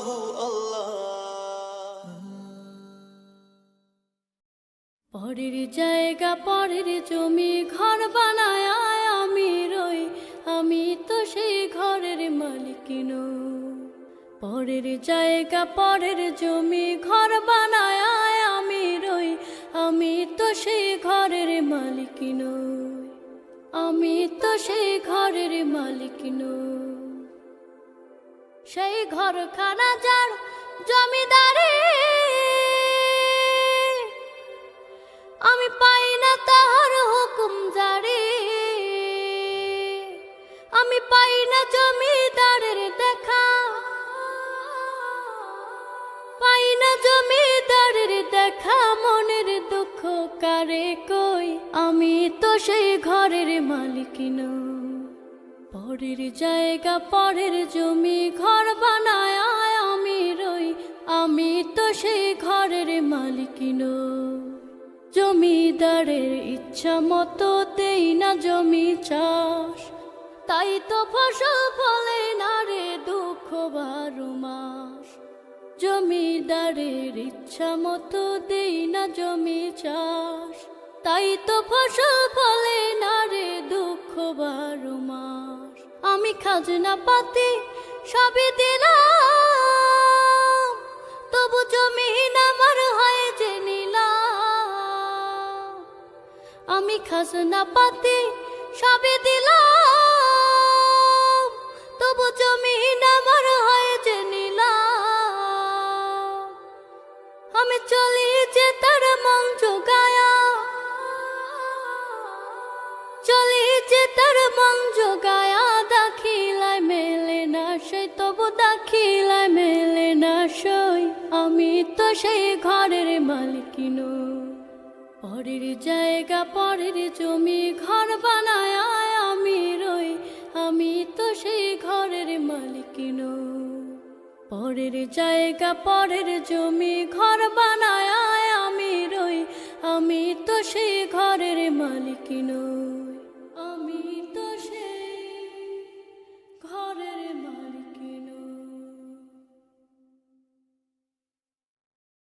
আল্লাহু আল্লাহ। পরের জায়গা পরের জমি ঘর বানায় আমি রই, আমি তো সেই ঘরের মালিক নই। পরের জায়গা পরের জমি ঘর বানায় আমি রই, আমি তো সেই ঘরের মালিক নই। আমি তো সেই ঘরের মালিক নই। সেই ঘরখানা যার জমিদারি, আমি পাই না তাহার হুকুম জারি। আমি পাই না জমিদারের দেখা, পাই না জমিদারের দেখা। মনের দুঃখ কারে কই, আমি তো সেই ঘরের মালিক নই। পরের জায়গা পরের জমি ঘর বানায় আমি রই, আমি তো সেই ঘরের মালিক নই। জমিদারের ইচ্ছা মতো দেই না জমি চাষ, তাই তো ফসল ফলে না রে দুঃখ 12 মাস। জমিদারের ইচ্ছা মতো দেই না জমি চাষ, তাই তো ফসল ফলে না রে দুঃখ 12 মাস। আমি খাজনা পাতি সবই দিলাম, তবু জমিন আমার হয় যে নিলাম। আমি খাজনা পাতি সবই দিলাম, তবু জমিন আমার হয় যে নিলাম। আমি চলি যে তার মন জোগায়া, চলি যে তার মন জোগায়া। দাখিলায় মেলে না সই, তবু দাখিলায় মেলে না সই, আমি তো সেই ঘরের মালিক নই। পরের জায়গা পরের জমি ঘর বানায় আমি রই, আমি তো সেই ঘরের মালিক নই। পরের জায়গা পরের জমি ঘর বানায় আমি রই, আমি তো সেই ঘরের মালিক নই।